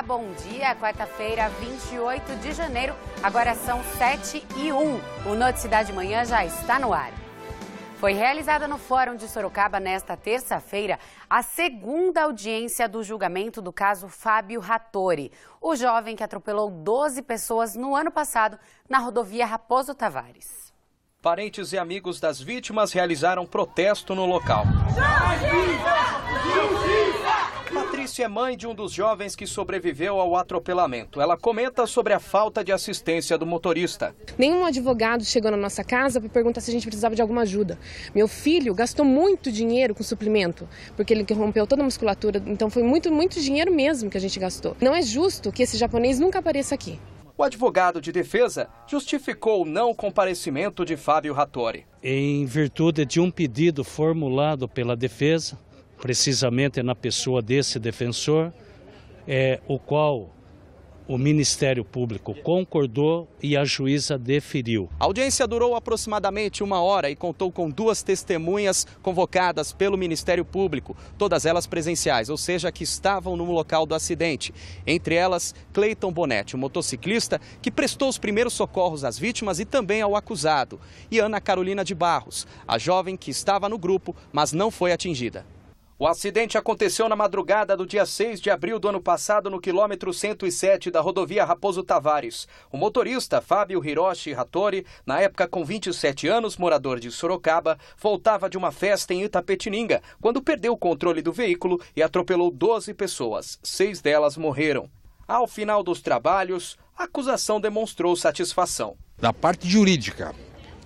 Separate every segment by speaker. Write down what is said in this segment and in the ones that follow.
Speaker 1: Olá, bom dia. Quarta-feira, 28 de janeiro. Agora são 7h01. O Noticidade Manhã já está no ar. Foi realizada no Fórum de Sorocaba nesta terça-feira a segunda audiência do julgamento do caso Fábio Rattori, o jovem que atropelou 12 pessoas no ano passado na rodovia Raposo Tavares.
Speaker 2: Parentes e amigos das vítimas realizaram protesto no local. Patrícia é mãe de um dos jovens que sobreviveu ao atropelamento. Ela comenta sobre a falta de assistência do motorista.
Speaker 3: Nenhum advogado chegou na nossa casa para perguntar se a gente precisava de alguma ajuda. Meu filho gastou muito dinheiro com suplemento, porque ele rompeu toda a musculatura, então foi muito dinheiro mesmo que a gente gastou. Não é justo que esse japonês nunca apareça aqui.
Speaker 2: O advogado de defesa justificou o não comparecimento de Fábio Rattori.
Speaker 4: Em virtude de um pedido formulado pela defesa, precisamente na pessoa desse defensor, o qual o Ministério Público concordou e a juíza deferiu.
Speaker 2: A audiência durou aproximadamente 1 hora e contou com 2 testemunhas convocadas pelo Ministério Público, todas elas presenciais, ou seja, que estavam no local do acidente. Entre elas, Cleiton Bonetti, o motociclista que prestou os primeiros socorros às vítimas e também ao acusado, e Ana Carolina de Barros, a jovem que estava no grupo, mas não foi atingida. O acidente aconteceu na madrugada do dia 6 de abril do ano passado no quilômetro 107 da rodovia Raposo Tavares. O motorista Fábio Hiroshi Rattori, na época com 27 anos, morador de Sorocaba, voltava de uma festa em Itapetininga, quando perdeu o controle do veículo e atropelou 12 pessoas. 6 delas morreram. Ao final dos trabalhos, a acusação demonstrou satisfação.
Speaker 5: Da parte jurídica,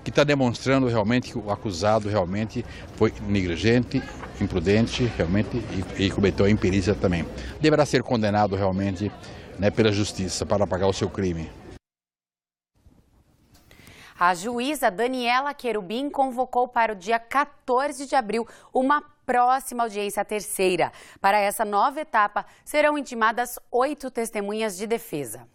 Speaker 5: que está demonstrando realmente que o acusado realmente foi negligente, imprudente, realmente, e cometeu a imperícia também. Deverá ser condenado realmente, pela justiça para pagar o seu crime.
Speaker 1: A juíza Daniela Querubim convocou para o dia 14 de abril uma próxima audiência terceira. Para essa nova etapa, serão intimadas 8 testemunhas de defesa.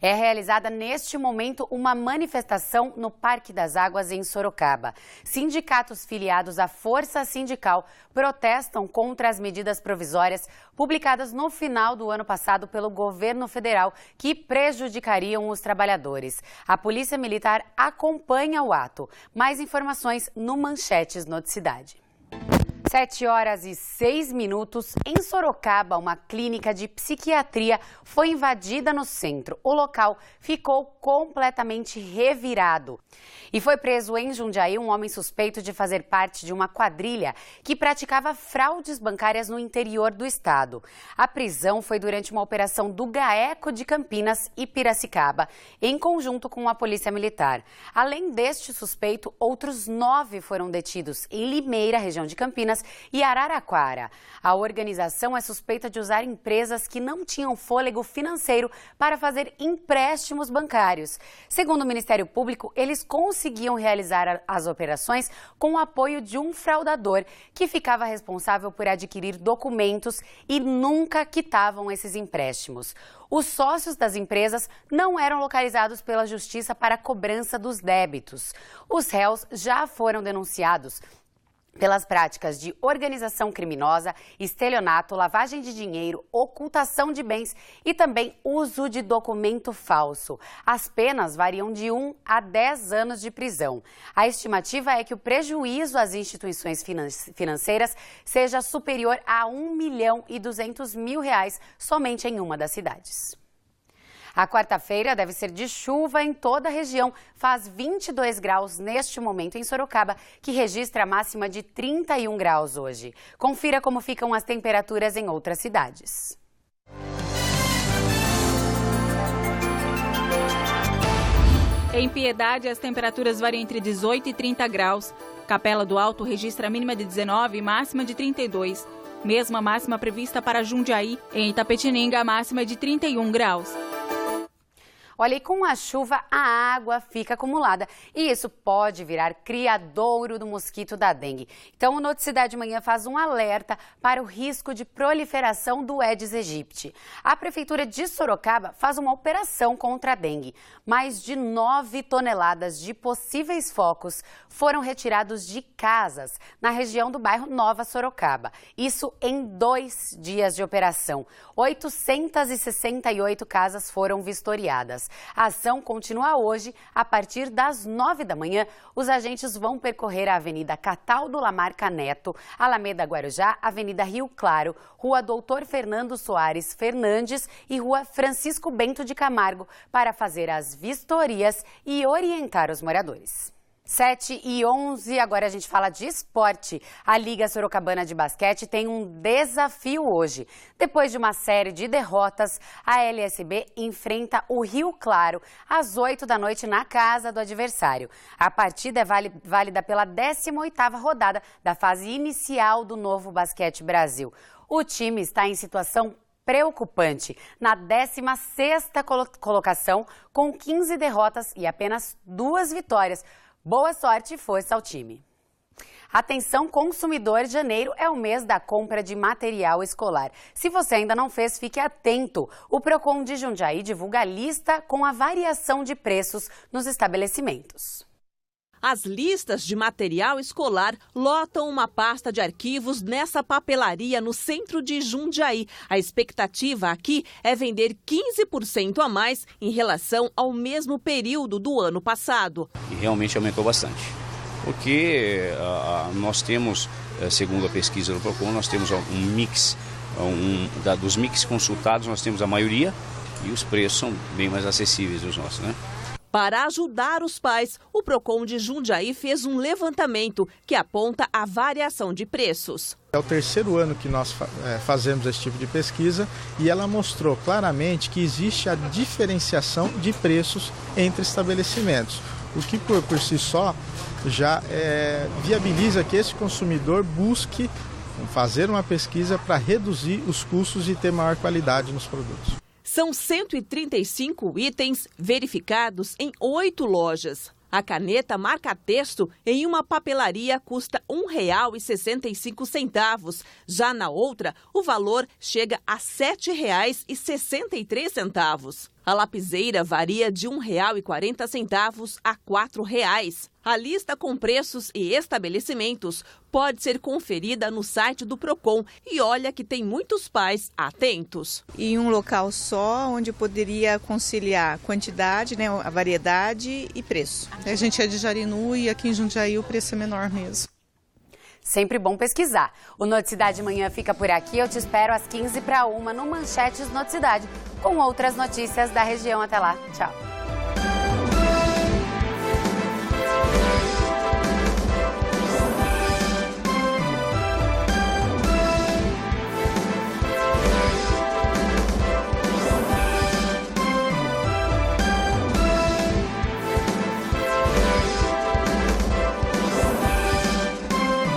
Speaker 1: É realizada neste momento uma manifestação no Parque das Águas, em Sorocaba. Sindicatos filiados à Força Sindical protestam contra as medidas provisórias publicadas no final do ano passado pelo governo federal que prejudicariam os trabalhadores. A Polícia Militar acompanha o ato. Mais informações no Manchetes Noticidade. 7h06. Em Sorocaba, uma clínica de psiquiatria foi invadida no centro. O local ficou completamente revirado. E foi preso em Jundiaí um homem suspeito de fazer parte de uma quadrilha que praticava fraudes bancárias no interior do estado. A prisão foi durante uma operação do GAECO de Campinas e Piracicaba, em conjunto com a Polícia Militar. Além deste suspeito, outros 9 foram detidos em Limeira, região de Campinas, e Araraquara. A organização é suspeita de usar empresas que não tinham fôlego financeiro para fazer empréstimos bancários. Segundo o Ministério Público, eles conseguiam realizar as operações com o apoio de um fraudador que ficava responsável por adquirir documentos e nunca quitavam esses empréstimos. Os sócios das empresas não eram localizados pela Justiça para a cobrança dos débitos. Os réus já foram denunciados pelas práticas de organização criminosa, estelionato, lavagem de dinheiro, ocultação de bens e também uso de documento falso. As penas variam de 1 a 10 anos de prisão. A estimativa é que o prejuízo às instituições financeiras seja superior a R$1.200.000 somente em uma das cidades. A quarta-feira deve ser de chuva em toda a região. Faz 22 graus neste momento em Sorocaba, que registra a máxima de 31 graus hoje. Confira como ficam as temperaturas em outras cidades.
Speaker 6: Em Piedade, as temperaturas variam entre 18 e 30 graus. Capela do Alto registra a mínima de 19 e máxima de 32. Mesma máxima prevista para Jundiaí. Em Itapetininga, a máxima é de 31 graus.
Speaker 1: Olha, e com a chuva, a água fica acumulada e isso pode virar criadouro do mosquito da dengue. Então, o Noticidade de Manhã faz um alerta para o risco de proliferação do Aedes aegypti. A Prefeitura de Sorocaba faz uma operação contra a dengue. Mais de 9 toneladas de possíveis focos foram retirados de casas na região do bairro Nova Sorocaba. Isso em 2 dias de operação. 868 casas foram vistoriadas. A ação continua hoje. A partir das 9 da manhã, os agentes vão percorrer a Avenida Cataldo Lamarca Neto, Alameda Guarujá, Avenida Rio Claro, Rua Doutor Fernando Soares Fernandes e Rua Francisco Bento de Camargo para fazer as vistorias e orientar os moradores. 7h11, agora a gente fala de esporte. A Liga Sorocabana de Basquete tem um desafio hoje. Depois de uma série de derrotas, a LSB enfrenta o Rio Claro às 8 da noite na casa do adversário. A partida é válida pela 18ª rodada da fase inicial do Novo Basquete Brasil. O time está em situação preocupante, na 16ª colocação, com 15 derrotas e apenas 2 vitórias. Boa sorte e força ao time. Atenção, consumidor, janeiro é o mês da compra de material escolar. Se você ainda não fez, fique atento. O Procon de Jundiaí divulga a lista com a variação de preços nos estabelecimentos.
Speaker 7: As listas de material escolar lotam uma pasta de arquivos nessa papelaria no centro de Jundiaí. A expectativa aqui é vender 15% a mais em relação ao mesmo período do ano passado.
Speaker 8: E realmente aumentou bastante, porque nós temos, segundo a pesquisa do Procon, nós temos um mix, dos mix consultados nós temos a maioria e os preços são bem mais acessíveis dos nossos, né?
Speaker 7: Para ajudar os pais, o Procon de Jundiaí fez um levantamento que aponta a variação de preços.
Speaker 9: É o 3º ano que nós fazemos esse tipo de pesquisa e ela mostrou claramente que existe a diferenciação de preços entre estabelecimentos, o que por si só já viabiliza que esse consumidor busque fazer uma pesquisa para reduzir os custos e ter maior qualidade nos produtos.
Speaker 7: São 135 itens verificados em 8 lojas. A caneta marca-texto em uma papelaria custa R$ 1,65. Já na outra, o valor chega a R$ 7,63. A lapiseira varia de R$ 1,40 a R$ 4,00. A lista com preços e estabelecimentos pode ser conferida no site do Procon e olha que tem muitos pais atentos.
Speaker 10: Em um local só, onde poderia conciliar quantidade, né, a variedade e preço. A gente é de Jarinu e aqui em Jundiaí o preço é menor mesmo.
Speaker 1: Sempre bom pesquisar. O Noticidade de Manhã fica por aqui. Eu te espero às 12:50 no Manchetes Noticidade, com outras notícias da região. Até lá. Tchau.